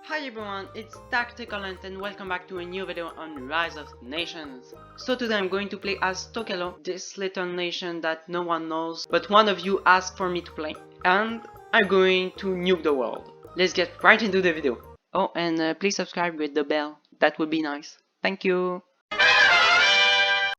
Hi everyone, it's Tokelau and welcome back to a new video on Rise of Nations. So today I'm going to play as Tokelau, this little nation that no one knows, but one of you asked for me to play. And I'm going to nuke the world. Let's get right into the video. Oh, and please subscribe with the bell. That would be nice. Thank you.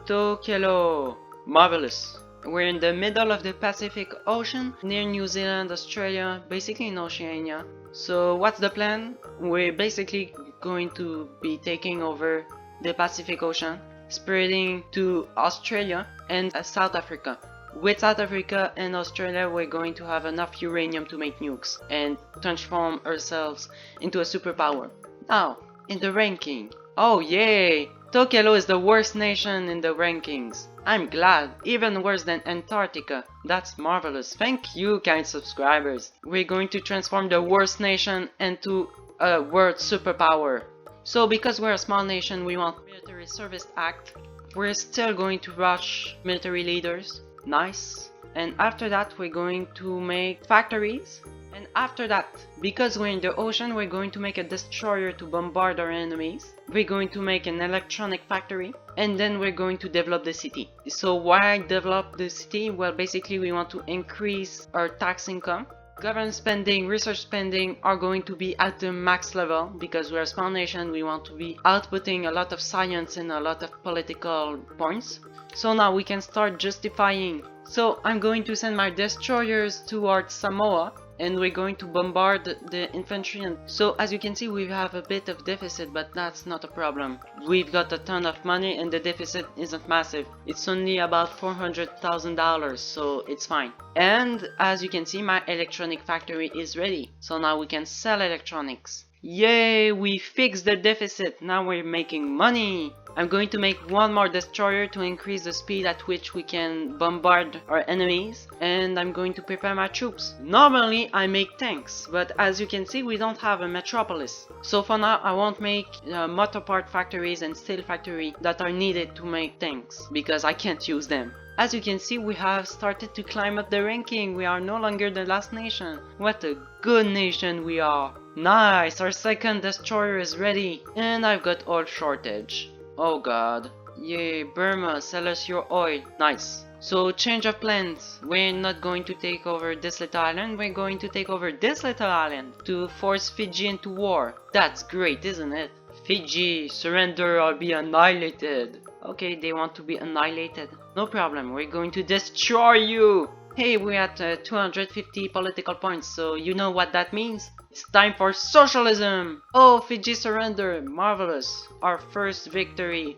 Tokelau. Marvelous. We're in the middle of the Pacific Ocean, near New Zealand, Australia, basically in Oceania. So what's the plan? We're basically going to be taking over the Pacific Ocean, spreading to Australia and South Africa. With South Africa and Australia, we're going to have enough uranium to make nukes and transform ourselves into a superpower. Now, in the ranking. Oh yay! Tokelau is the worst nation in the rankings. I'm glad, even worse than Antarctica. That's marvelous. Thank you, kind subscribers. We're going to transform the worst nation into a world superpower. So because we're a small nation, we want Military Service Act. We're still going to rush military leaders. Nice. And after that, we're going to make factories. And after that, because we're in the ocean, we're going to make a destroyer to bombard our enemies. We're going to make an electronic factory. And then we're going to develop the city. So why develop the city? Well, basically we want to increase our tax income. Government spending, research spending are going to be at the max level because we're a small nation. We want to be outputting a lot of science and a lot of political points. So now we can start justifying. So I'm going to send my destroyers towards Samoa. And we're going to bombard the infantry. And so as you can see, we have a bit of deficit, but that's not a problem. We've got a ton of money and the deficit isn't massive. It's only about $400,000, so it's fine. And as you can see, my electronic factory is ready. So now we can sell electronics. Yay, we fixed the deficit. Now we're making money. I'm going to make one more destroyer to increase the speed at which we can bombard our enemies, and I'm going to prepare my troops. Normally I make tanks, but as you can see we don't have a metropolis. So for now I won't make motor part factories and steel factory that are needed to make tanks, because I can't use them. As you can see, we have started to climb up the ranking. We are no longer the last nation. What a good nation we are. Nice, our second destroyer is ready. And I've got oil shortage. Oh god. Yay, Burma, sell us your oil. Nice. So change of plans. We're not going to take over this little island. We're going to take over this little island to force Fiji into war. That's great, isn't it? Fiji, surrender or be annihilated. Okay, they want to be annihilated. No problem, we're going to destroy you! Hey, we're at 250 political points, so you know what that means? It's time for socialism! Oh, Fiji surrender! Marvelous! Our first victory.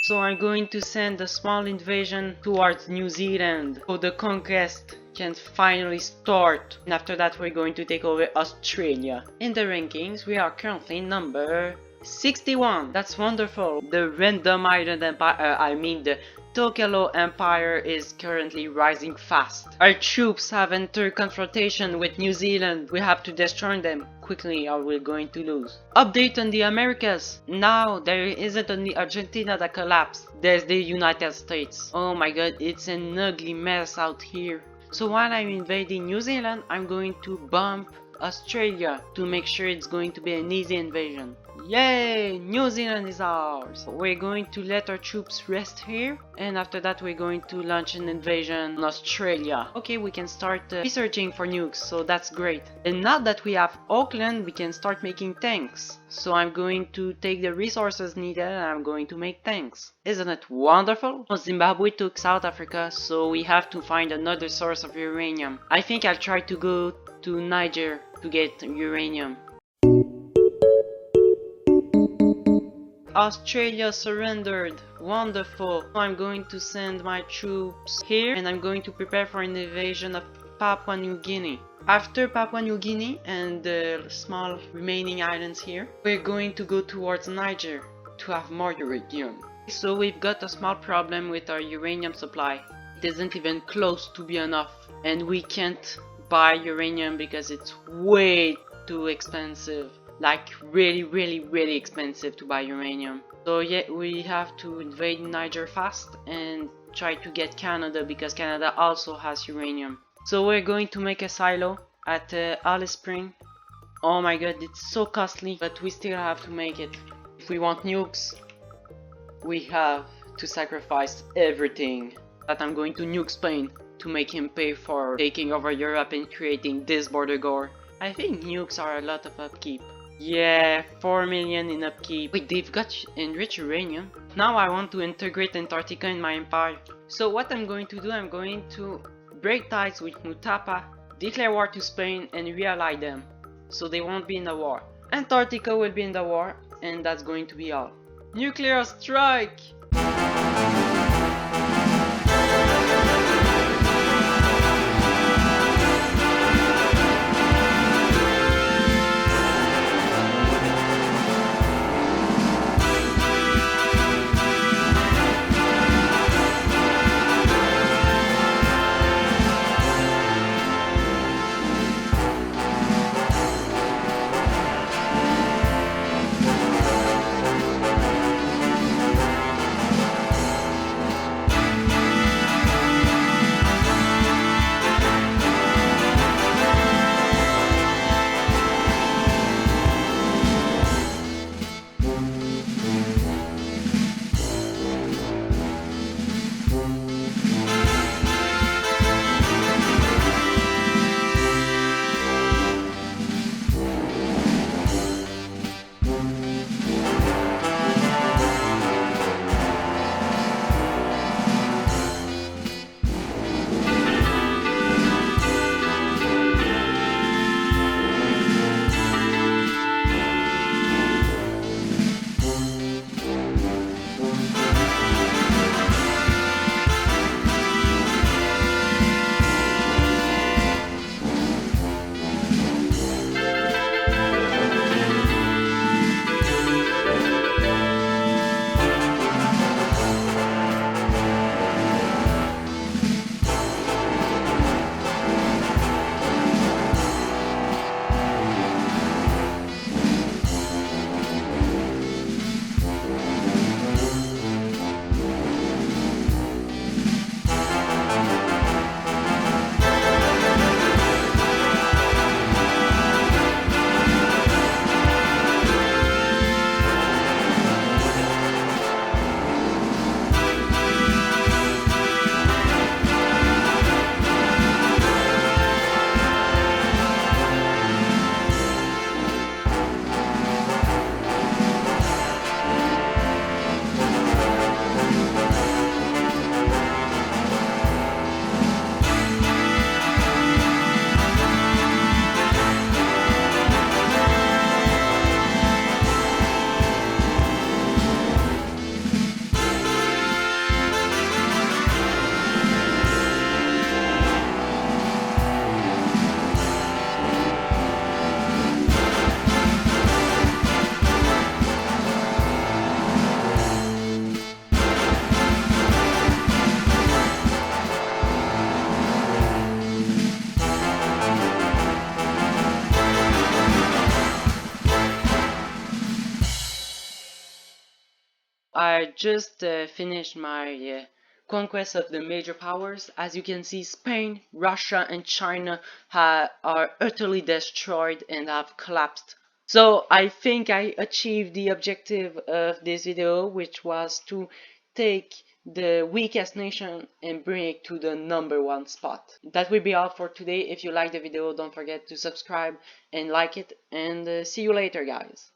So I'm going to send a small invasion towards New Zealand, so the conquest can finally start. And after that we're going to take over Australia. In the rankings, we are currently number 61. That's wonderful. The Random Island Empire, the Tokelau Empire is currently rising fast. Our troops have entered confrontation with New Zealand. We have to destroy them quickly or we're going to lose. Update on the Americas. Now there isn't only Argentina that collapsed. There's the United States. Oh my god, it's an ugly mess out here. So while I'm invading New Zealand, I'm going to bump Australia to make sure it's going to be an easy invasion. Yay! New Zealand is ours! We're going to let our troops rest here, and after that we're going to launch an invasion on Australia. Okay, we can start researching for nukes, so that's great. And now that we have Auckland, we can start making tanks. So I'm going to take the resources needed and I'm going to make tanks. Isn't it wonderful? Zimbabwe took South Africa, so we have to find another source of uranium. I think I'll try to go to Niger to get uranium. Australia surrendered. Wonderful. I'm going to send my troops here and I'm going to prepare for an invasion of Papua New Guinea. After Papua New Guinea and the small remaining islands here, we're going to go towards Niger to have more uranium. So we've got a small problem with our uranium supply. It isn't even close to be enough and we can't buy uranium because it's way too expensive. Like really expensive to buy uranium. So yeah, we have to invade Niger fast and try to get Canada because Canada also has uranium. So we're going to make a silo at Alice Spring Oh my god, it's so costly, but we still have to make it. If we want nukes, we have to sacrifice everything. But I'm going to nuke Spain to make him pay for taking over Europe and creating this border gore. I think nukes are a lot of upkeep. Yeah, 4 million in upkeep. Wait, they've got enriched uranium. Now I want to integrate Antarctica in my empire. So what I'm going to do, I'm going to break ties with Mutapa, declare war to Spain, and really them. So they won't be in the war. Antarctica will be in the war, and that's going to be all. Nuclear strike! I just finished my conquest of the major powers. As you can see, Spain, Russia, and China are utterly destroyed and have collapsed. So I think I achieved the objective of this video, which was to take the weakest nation and bring it to the #1 spot. That will be all for today. If you liked the video, don't forget to subscribe and like it, and see you later, guys.